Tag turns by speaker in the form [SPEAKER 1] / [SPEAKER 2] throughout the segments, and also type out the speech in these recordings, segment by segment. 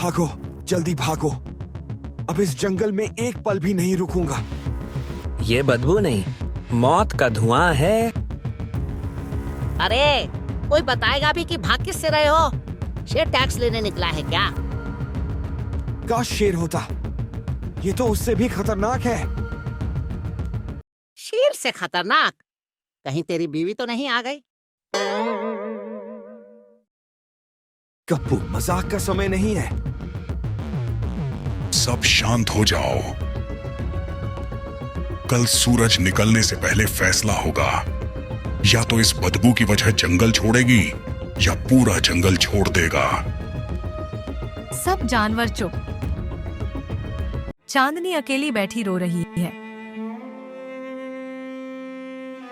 [SPEAKER 1] भागो, जल्दी भागो। अब इस जंगल में एक पल भी नहीं रुकूंगा।
[SPEAKER 2] ये बदबू नहीं, मौत का धुआं है।
[SPEAKER 3] अरे कोई बताएगा भी कि भाग किस से रहे हो? शेर टैक्स लेने निकला है क्या?
[SPEAKER 1] काश शेर होता, ये तो उससे भी खतरनाक है।
[SPEAKER 3] शेर से खतरनाक? कहीं तेरी बीवी तो नहीं आ गई?
[SPEAKER 1] गप्पू, मजाक का समय नहीं है।
[SPEAKER 4] सब शांत हो जाओ। कल सूरज निकलने से पहले फैसला होगा। या तो इस बदबू की वजह जंगल छोड़ेगी या पूरा जंगल छोड़ देगा।
[SPEAKER 5] सब जानवर चुप। चांदनी अकेली बैठी रो रही है।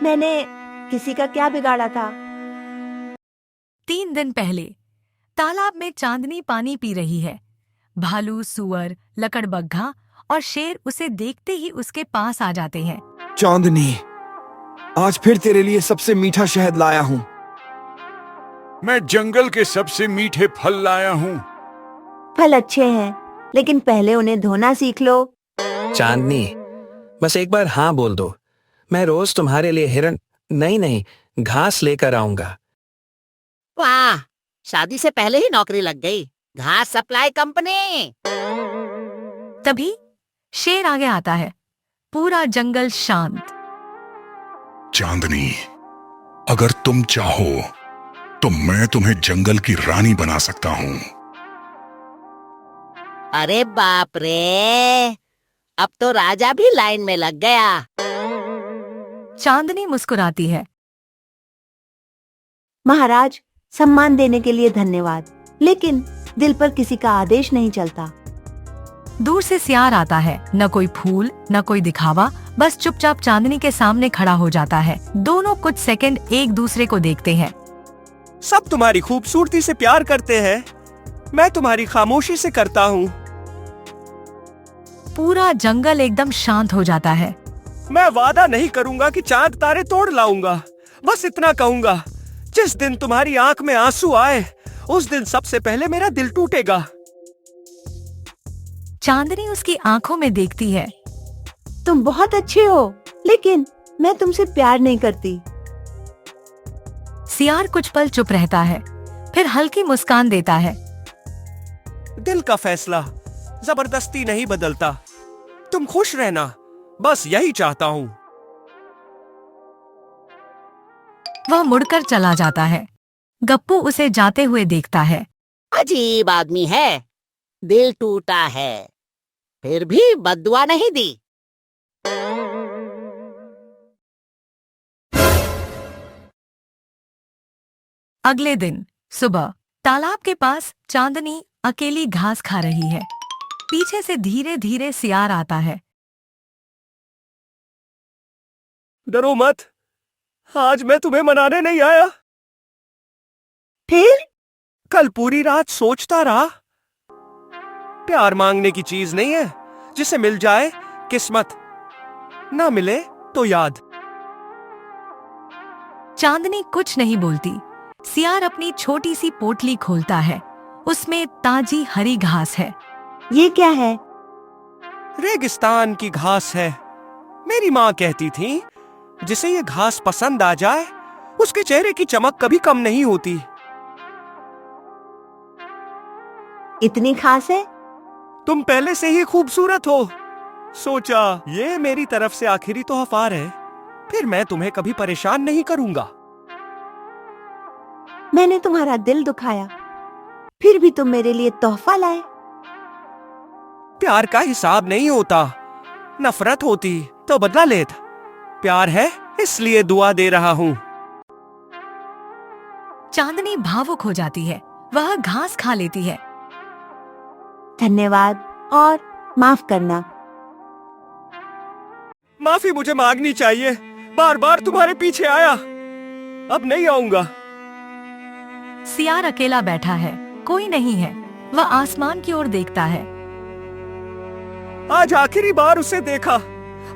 [SPEAKER 6] मैंने किसी का क्या बिगाड़ा था?
[SPEAKER 5] 3 दिन पहले तालाब में चांदनी पानी पी रही है। भालू, सुअर, लकड़बग्घा और शेर उसे देखते ही उसके पास आ जाते हैं।
[SPEAKER 1] चांदनी, आज फिर तेरे लिए सबसे मीठा शहद लाया हूँ।
[SPEAKER 7] मैं जंगल के सबसे मीठे फल लाया हूँ।
[SPEAKER 6] फल अच्छे हैं, लेकिन पहले उन्हें धोना सीख लो।
[SPEAKER 2] चांदनी, बस एक बार हाँ बोल दो। मैं रोज तुम्हारे लिए हिरण नहीं घास लेकर आऊंगा।
[SPEAKER 3] वाह, शादी से पहले ही नौकरी लग गई। घास सप्लाई कंपनी।
[SPEAKER 5] तभी शेर आगे आता है। पूरा जंगल शांत।
[SPEAKER 4] चांदनी, अगर तुम चाहो तो मैं तुम्हें जंगल की रानी बना सकता हूँ।
[SPEAKER 3] अरे बाप रे, अब तो राजा भी लाइन में लग गया।
[SPEAKER 5] चांदनी मुस्कुराती है।
[SPEAKER 6] महाराज, सम्मान देने के लिए धन्यवाद, लेकिन दिल पर किसी का आदेश नहीं चलता।
[SPEAKER 5] दूर से सियार आता है। न कोई फूल, न कोई दिखावा, बस चुपचाप चांदनी के सामने खड़ा हो जाता है। दोनों कुछ सेकंड एक दूसरे को देखते हैं।
[SPEAKER 8] सब तुम्हारी खूबसूरती से प्यार करते हैं, मैं तुम्हारी खामोशी से करता हूँ।
[SPEAKER 5] पूरा जंगल एकदम शांत हो जाता है।
[SPEAKER 8] मैं वादा नहीं करूंगा कि चांद तारे तोड़ लाऊंगा, बस इतना कहूंगा, जिस दिन तुम्हारी आंख में आंसू आए उस दिन सबसे पहले मेरा दिल टूटेगा।
[SPEAKER 5] चांदनी उसकी आंखों में देखती है।
[SPEAKER 6] तुम बहुत अच्छे हो, लेकिन मैं तुमसे प्यार नहीं करती।
[SPEAKER 5] सियार कुछ पल चुप रहता है, फिर हल्की मुस्कान देता है।
[SPEAKER 8] दिल का फैसला जबरदस्ती नहीं बदलता। तुम खुश रहना, बस यही चाहता हूँ।
[SPEAKER 5] वह मुड़कर चला जाता है। गप्पू उसे जाते हुए देखता है।
[SPEAKER 3] अजीब आदमी है, दिल टूटा है, फिर भी बद्दुआ नहीं दी।
[SPEAKER 5] अगले दिन सुबह तालाब के पास चांदनी अकेली घास खा रही है। पीछे से धीरे धीरे सियार आता है।
[SPEAKER 8] डरो मत, आज मैं तुम्हें मनाने नहीं आया।
[SPEAKER 6] फिर
[SPEAKER 8] कल पूरी रात सोचता रहा। प्यार मांगने की चीज नहीं है, जिसे मिल जाए किस्मत, ना मिले तो याद।
[SPEAKER 5] चांदनी कुछ नहीं बोलती। सियार अपनी छोटी सी पोटली खोलता है। उसमें ताजी हरी घास है।
[SPEAKER 6] ये क्या है?
[SPEAKER 8] रेगिस्तान की घास है। मेरी माँ कहती थी, जिसे ये घास पसंद आ जाए उसके चेहरे की चमक कभी कम नहीं होती।
[SPEAKER 6] इतनी खास है?
[SPEAKER 8] तुम पहले से ही खूबसूरत हो, सोचा ये मेरी तरफ से आखिरी तोहफा है, फिर मैं तुम्हें कभी परेशान नहीं करूंगा।
[SPEAKER 6] मैंने तुम्हारा दिल दुखाया, फिर भी तुम मेरे लिए तोहफा लाए।
[SPEAKER 8] प्यार का हिसाब नहीं होता, नफरत होती तो बदला लेता। प्यार है इसलिए दुआ दे रहा हूँ।
[SPEAKER 5] चांदनी भावुक हो जाती है। वह घास खा लेती है।
[SPEAKER 6] धन्यवाद और माफ करना।
[SPEAKER 8] माफी मुझे मांगनी चाहिए, बार बार तुम्हारे पीछे आया, अब नहीं आऊंगा।
[SPEAKER 5] सियार अकेला बैठा है, कोई नहीं है। वह आसमान की ओर देखता है।
[SPEAKER 8] आज आखिरी बार उसे देखा,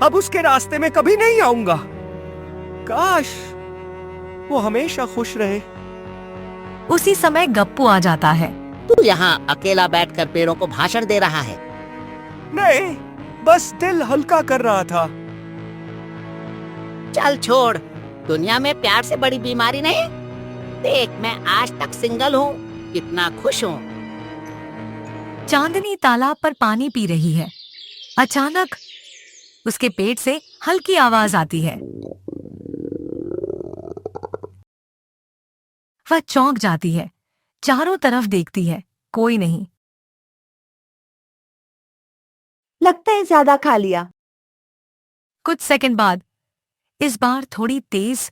[SPEAKER 8] अब उसके रास्ते में कभी नहीं आऊंगा। काश वो हमेशा खुश रहे।
[SPEAKER 5] उसी समय गप्पू आ जाता है।
[SPEAKER 6] तू
[SPEAKER 3] तू यहाँ अकेला बैठकर पेड़ों को भाषण दे रहा है?
[SPEAKER 8] नहीं, बस दिल हल्का कर रहा था।
[SPEAKER 3] चल छोड़, दुनिया में प्यार से बड़ी बीमारी नहीं। देख, मैं आज तक सिंगल हूँ, कितना खुश हूँ।
[SPEAKER 5] चांदनी तालाब पर पानी पी रही है। अचानक उसके पेट से हल्की आवाज आती है। वह चौंक जाती है, चारों तरफ देखती है, कोई नहीं।
[SPEAKER 6] लगता है ज्यादा खा लिया।
[SPEAKER 5] कुछ सेकंड बाद इस बार थोड़ी तेज।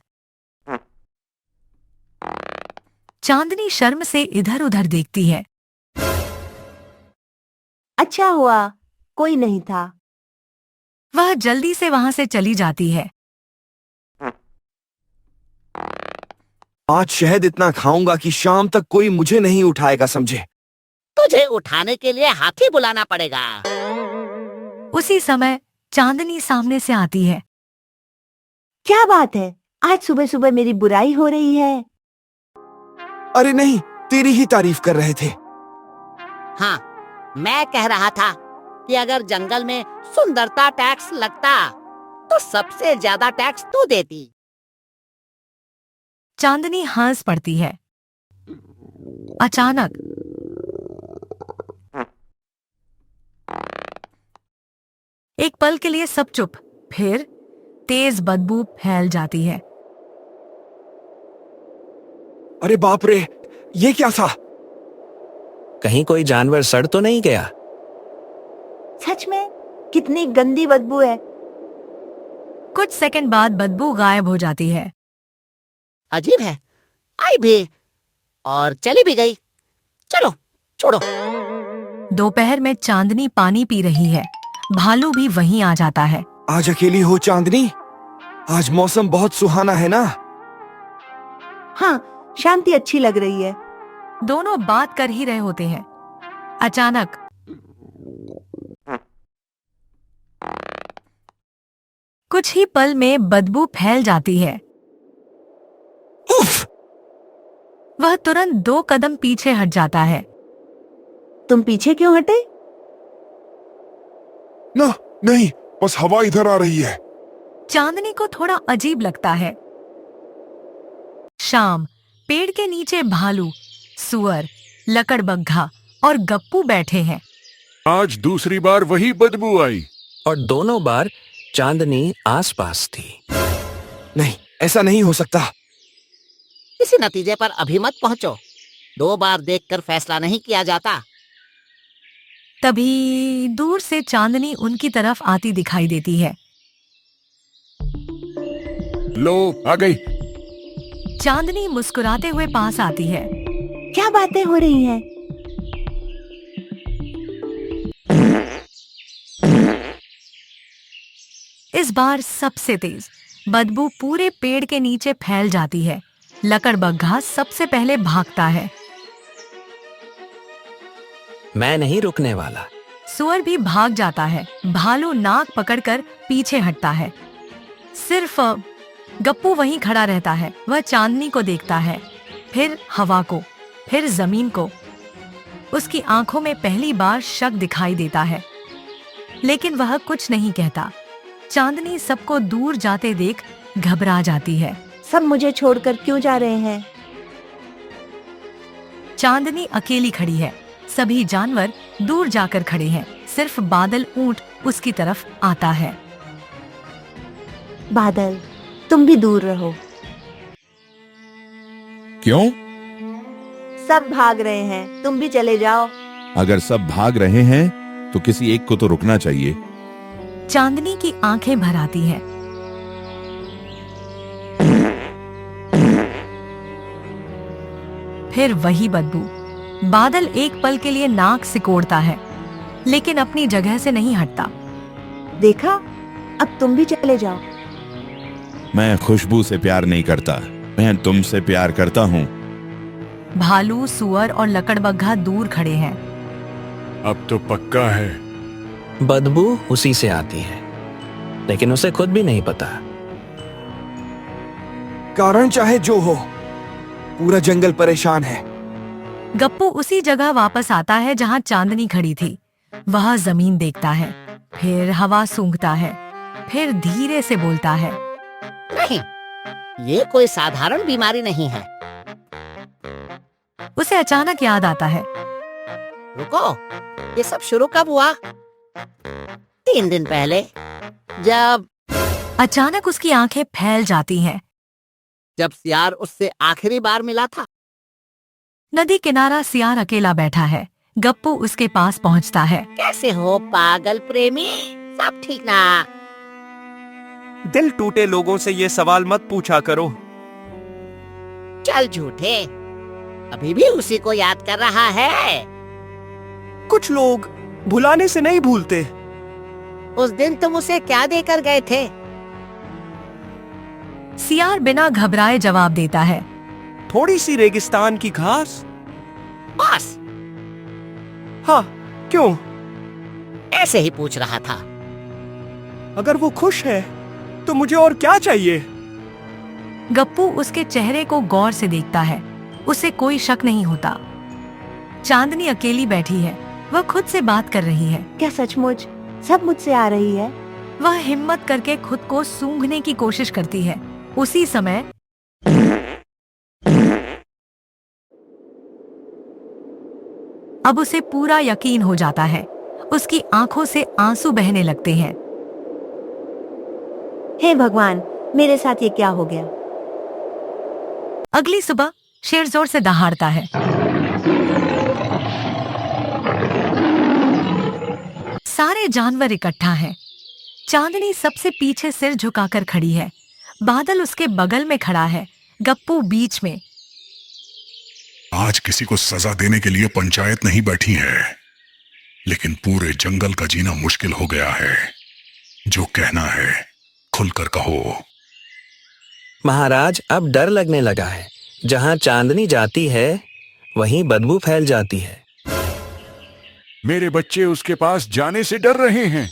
[SPEAKER 5] चांदनी शर्म से इधर उधर देखती है।
[SPEAKER 6] अच्छा हुआ कोई नहीं था।
[SPEAKER 5] वह जल्दी से वहां से चली जाती है।
[SPEAKER 1] आज शहद इतना खाऊंगा कि शाम तक कोई मुझे नहीं उठाएगा, समझे?
[SPEAKER 3] तुझे उठाने के लिए हाथी बुलाना पड़ेगा।
[SPEAKER 5] उसी समय चांदनी सामने से आती है।
[SPEAKER 6] क्या बात है, आज सुबह सुबह मेरी बुराई हो रही है?
[SPEAKER 1] अरे नहीं, तेरी ही तारीफ कर रहे थे।
[SPEAKER 3] हाँ, मैं कह रहा था कि अगर जंगल में सुंदरता टैक्स लगता तो सबसे ज्यादा टैक्स तू देती।
[SPEAKER 5] चांदनी हंस पड़ती है। अचानक एक पल के लिए सब चुप, फिर तेज बदबू फैल जाती है।
[SPEAKER 1] अरे बाप रे, ये क्या था?
[SPEAKER 2] कहीं कोई जानवर सड़ तो नहीं गया?
[SPEAKER 6] सच में कितनी गंदी बदबू है।
[SPEAKER 5] कुछ सेकंड बाद बदबू गायब हो जाती है।
[SPEAKER 3] अजीब है, आई भी और चली भी गई। चलो छोड़ो।
[SPEAKER 5] दोपहर में चांदनी पानी पी रही है। भालू भी वहीं आ जाता है।
[SPEAKER 1] आज अकेली हो चांदनी? आज मौसम बहुत सुहाना है ना?
[SPEAKER 6] हाँ, शांति अच्छी लग रही है।
[SPEAKER 5] दोनों बात कर ही रहे होते हैं। अचानक कुछ ही पल में बदबू फैल जाती है।
[SPEAKER 1] उफ!
[SPEAKER 5] वह तुरंत 2 कदम पीछे हट जाता है।
[SPEAKER 6] तुम पीछे क्यों हटे?
[SPEAKER 4] ना, नहीं, बस हवा इधर आ रही है।
[SPEAKER 5] चांदनी को थोड़ा अजीब लगता है। शाम, पेड़ के नीचे भालू, सुअर, लकड़बग्घा और गप्पू बैठे हैं।
[SPEAKER 7] आज दूसरी बार वही बदबू आई।
[SPEAKER 2] और दोनों बार चांदनी आसपास थी।
[SPEAKER 1] नहीं, ऐसा नहीं हो सकता।
[SPEAKER 3] इसी नतीजे पर अभी मत पहुंचो। 2 बार देखकर फैसला नहीं किया जाता।
[SPEAKER 5] तभी दूर से चांदनी उनकी तरफ आती दिखाई देती है।
[SPEAKER 7] लो, आ गई।
[SPEAKER 5] चांदनी मुस्कुराते हुए पास आती है।
[SPEAKER 6] क्या बातें हो रही हैं?
[SPEAKER 5] इस बार सबसे तेज बदबू पूरे पेड़ के नीचे फैल जाती है। लकड़बग्घा सबसे पहले भागता है।
[SPEAKER 2] मैं नहीं रुकने वाला।
[SPEAKER 5] सुअर भी भाग जाता है। भालू नाक पकड़कर पीछे हटता है। सिर्फ गप्पू वहीं खड़ा रहता है। वह चांदनी को देखता है, फिर हवा को, फिर जमीन को। उसकी आंखों में पहली बार शक दिखाई देता है, लेकिन वह कुछ नहीं कहता। चांदनी सबको दूर जाते देख घबरा जाती है।
[SPEAKER 6] सब मुझे छोड़कर क्यों जा रहे हैं?
[SPEAKER 5] चांदनी अकेली खड़ी है। सभी जानवर दूर जाकर खड़े हैं। सिर्फ बादल ऊंट उसकी तरफ आता है।
[SPEAKER 6] बादल, तुम भी दूर रहो।
[SPEAKER 9] क्यों?
[SPEAKER 6] सब भाग रहे हैं, तुम भी चले जाओ।
[SPEAKER 9] अगर सब भाग रहे हैं तो किसी एक को तो रुकना चाहिए।
[SPEAKER 5] चांदनी की आंखें भर आती हैं। फिर वही बदबू। बादल एक पल के लिए नाक सिकोड़ता है, लेकिन अपनी जगह से नहीं हटता।
[SPEAKER 6] देखा, अब तुम भी चले जाओ।
[SPEAKER 9] मैं खुशबू से प्यार नहीं करता, मैं तुमसे प्यार करता हूँ।
[SPEAKER 5] भालू, सुअर और लकड़बग्घा दूर खड़े हैं।
[SPEAKER 7] अब तो पक्का है।
[SPEAKER 2] बदबू उसी से आती है, लेकिन उसे खुद भी नहीं पता।
[SPEAKER 1] कारण चाहे जो हो, पूरा जंगल परेशान है।
[SPEAKER 5] गप्पू उसी जगह वापस आता है जहाँ चांदनी खड़ी थी। वह जमीन देखता है, फिर हवा सूंघता है, फिर धीरे से बोलता है।
[SPEAKER 3] नहीं, ये कोई साधारण बीमारी नहीं है।
[SPEAKER 5] उसे अचानक याद आता है।
[SPEAKER 3] रुको, ये सब शुरू कब हुआ? 3 दिन पहले, जब
[SPEAKER 5] अचानक उसकी आंखें फैल जाती हैं।
[SPEAKER 3] जब सियार उससे आखिरी बार मिला था।
[SPEAKER 5] नदी किनारा सियार अकेला बैठा है। गप्पू उसके पास पहुंचता है।
[SPEAKER 3] कैसे हो पागल प्रेमी? सब ठीक ना?
[SPEAKER 8] दिल टूटे लोगों से ये सवाल मत पूछा करो।
[SPEAKER 3] चल झूठे, अभी भी उसी को याद कर रहा है।
[SPEAKER 8] कुछ लोग भुलाने से नहीं भूलते।
[SPEAKER 3] उस दिन तुम उसे क्या देकर गए थे?
[SPEAKER 5] सियार बिना घबराए जवाब देता है।
[SPEAKER 8] थोड़ी सी रेगिस्तान की घास।
[SPEAKER 3] बस
[SPEAKER 8] हाँ, क्यों?
[SPEAKER 3] ऐसे ही पूछ रहा था।
[SPEAKER 8] अगर वो खुश है तो मुझे और क्या चाहिए?
[SPEAKER 5] गप्पू उसके चेहरे को गौर से देखता है। उसे कोई शक नहीं होता। चांदनी अकेली बैठी है। वह खुद से बात कर रही है।
[SPEAKER 6] क्या सचमुच सब मुझसे आ रही है?
[SPEAKER 5] वह हिम्मत करके खुद को सूंघने की कोशिश करती है। उसी समय अब उसे पूरा यकीन हो जाता है। उसकी आंखों से आंसू बहने लगते हैं।
[SPEAKER 6] हे भगवान, मेरे साथ ये क्या हो गया?
[SPEAKER 5] अगली सुबह शेर जोर से दहाड़ता है। सारे जानवर इकट्ठा हैं। चांदनी सबसे पीछे सिर झुकाकर खड़ी है। बादल उसके बगल में खड़ा है, गप्पू बीच में।
[SPEAKER 4] आज किसी को सजा देने के लिए पंचायत नहीं बैठी है, लेकिन पूरे जंगल का जीना मुश्किल हो गया है। जो कहना है खुलकर कहो।
[SPEAKER 2] महाराज, अब डर लगने लगा है। जहाँ चांदनी जाती है वहीं बदबू फैल जाती है।
[SPEAKER 7] मेरे बच्चे उसके पास जाने से डर रहे हैं।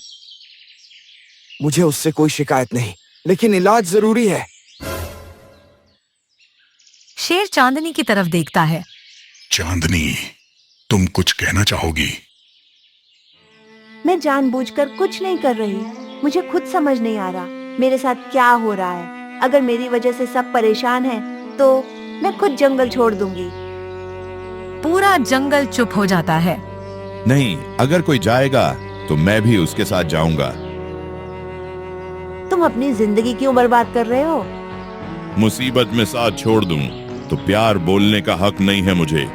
[SPEAKER 1] मुझे उससे कोई शिकायत नहीं, लेकिन इलाज जरूरी है।
[SPEAKER 5] शेर चांदनी की तरफ देखता है।
[SPEAKER 4] चांदनी, तुम कुछ कहना चाहोगी?
[SPEAKER 6] मैं जानबूझकर कुछ नहीं कर रही। मुझे खुद समझ नहीं आ रहा मेरे साथ क्या हो रहा है। अगर मेरी वजह से सब परेशान हैं, तो मैं खुद जंगल छोड़ दूंगी।
[SPEAKER 5] पूरा जंगल चुप हो जाता है।
[SPEAKER 9] नहीं, अगर कोई जाएगा तो मैं भी उसके साथ जाऊंगा।
[SPEAKER 6] तुम अपनी जिंदगी क्यों बर्बाद कर रहे हो?
[SPEAKER 9] मुसीबत में साथ छोड़ दूं तो प्यार बोलने का हक नहीं है मुझे।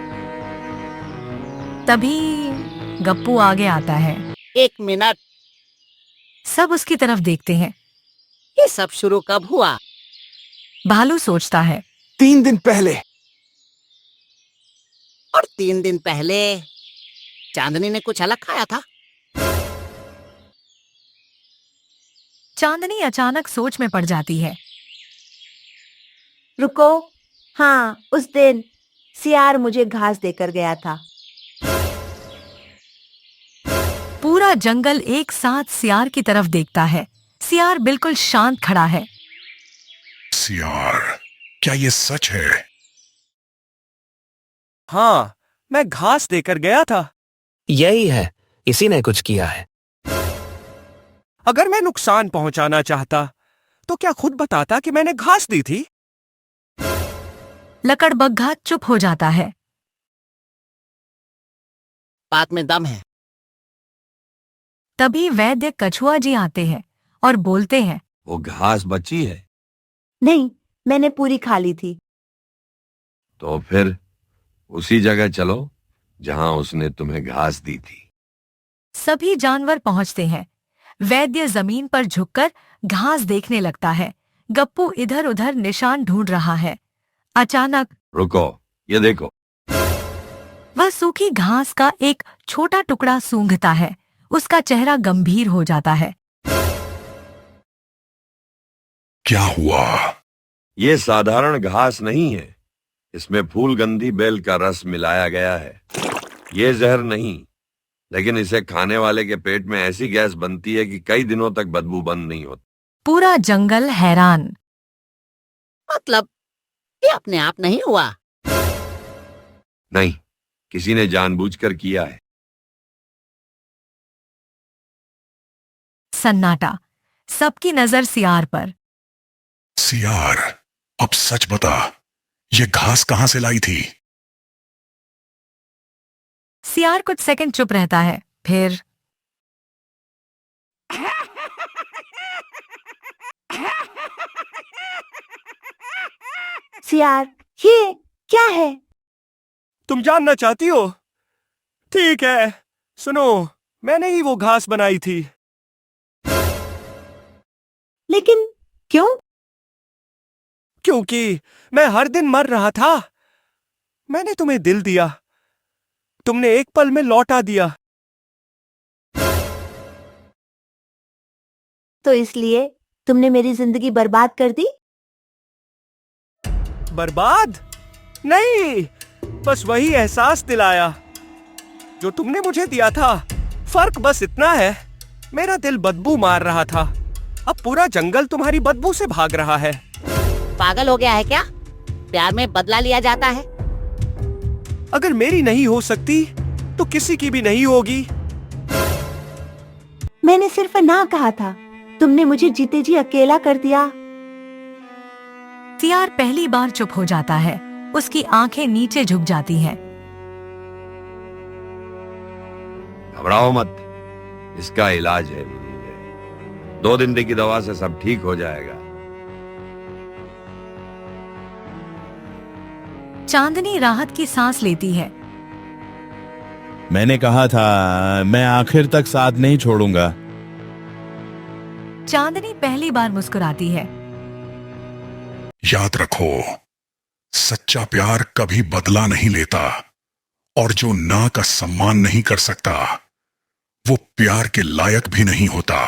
[SPEAKER 5] तभी गप्पू आगे आता है।
[SPEAKER 3] 1 मिनट,
[SPEAKER 5] सब उसकी तरफ देखते हैं।
[SPEAKER 3] ये सब शुरू कब हुआ?
[SPEAKER 5] भालू सोचता है।
[SPEAKER 1] 3 दिन पहले।
[SPEAKER 3] और 3 दिन पहले चांदनी ने कुछ अलग खाया था?
[SPEAKER 5] चांदनी अचानक सोच में पड़ जाती है।
[SPEAKER 6] रुको, हाँ, उस दिन सियार मुझे घास देकर गया था।
[SPEAKER 5] पूरा जंगल एक साथ सियार की तरफ देखता है। सियार बिल्कुल शांत खड़ा है।
[SPEAKER 4] सियार, क्या ये सच है?
[SPEAKER 8] हाँ, मैं घास देकर गया था।
[SPEAKER 2] यही है, इसी ने कुछ किया है।
[SPEAKER 8] अगर मैं नुकसान पहुंचाना चाहता तो क्या खुद बताता कि मैंने घास दी थी?
[SPEAKER 5] लकड़बग्घा चुप हो जाता है।
[SPEAKER 3] बात में दम है।
[SPEAKER 5] तभी वैद्य कछुआ जी आते हैं और बोलते हैं।
[SPEAKER 10] वो घास बची है?
[SPEAKER 6] नहीं, मैंने पूरी खा ली थी।
[SPEAKER 10] तो फिर उसी जगह चलो जहां उसने तुम्हें घास दी थी।
[SPEAKER 5] सभी जानवर पहुंचते हैं। वैद्य जमीन पर झुककर घास देखने लगता है। गप्पू इधर उधर निशान ढूंढ रहा है। अचानक
[SPEAKER 10] रुको, ये देखो।
[SPEAKER 5] वह सूखी घास का एक छोटा टुकड़ा सूंघता है। उसका चेहरा गंभीर हो जाता है।
[SPEAKER 4] क्या हुआ?
[SPEAKER 10] ये साधारण घास नहीं है, इसमें फूलगंधी बेल का रस मिलाया गया है। ये जहर नहीं, लेकिन इसे खाने वाले के पेट में ऐसी गैस बनती है कि कई दिनों तक बदबू बंद नहीं होती।
[SPEAKER 5] पूरा जंगल हैरान।
[SPEAKER 3] मतलब ये अपने आप नहीं हुआ?
[SPEAKER 10] नहीं, किसी ने जानबूझकर किया है।
[SPEAKER 5] सन्नाटा। सबकी नजर सियार पर।
[SPEAKER 4] सियार, अब सच बता, ये घास कहां से लाई थी?
[SPEAKER 5] सियार कुछ सेकंड चुप रहता है, फिर
[SPEAKER 6] सियार, ये क्या है?
[SPEAKER 8] तुम जानना चाहती हो? ठीक है, सुनो, मैंने ही वो घास बनाई थी।
[SPEAKER 6] लेकिन क्यों?
[SPEAKER 8] क्योंकि मैं हर दिन मर रहा था। मैंने तुम्हें दिल दिया, तुमने एक पल में लौटा दिया।
[SPEAKER 6] तो इसलिए तुमने मेरी जिंदगी बर्बाद कर दी?
[SPEAKER 8] बर्बाद नहीं, बस वही एहसास दिलाया जो तुमने मुझे दिया था। फर्क बस इतना है, मेरा दिल बदबू मार रहा था, अब पूरा जंगल तुम्हारी बदबू से भाग रहा है।
[SPEAKER 3] पागल हो गया है क्या? प्यार में बदला लिया जाता है।
[SPEAKER 8] अगर मेरी नहीं हो सकती तो किसी की भी नहीं होगी।
[SPEAKER 6] मैंने सिर्फ ना कहा था, तुमने मुझे जीते जी अकेला कर दिया।
[SPEAKER 5] सियार पहली बार चुप हो जाता है, उसकी आंखें नीचे झुक जाती हैं।
[SPEAKER 10] घबराओ मत, इसका इलाज है। 2 दिन की दवा से सब ठीक हो जाएगा।
[SPEAKER 5] चांदनी राहत की सांस लेती है।
[SPEAKER 9] मैंने कहा था मैं आखिर तक साथ नहीं छोड़ूंगा।
[SPEAKER 5] चांदनी पहली बार मुस्कुराती है।
[SPEAKER 4] याद रखो, सच्चा प्यार कभी बदला नहीं लेता, और जो ना का सम्मान नहीं कर सकता वो प्यार के लायक भी नहीं होता।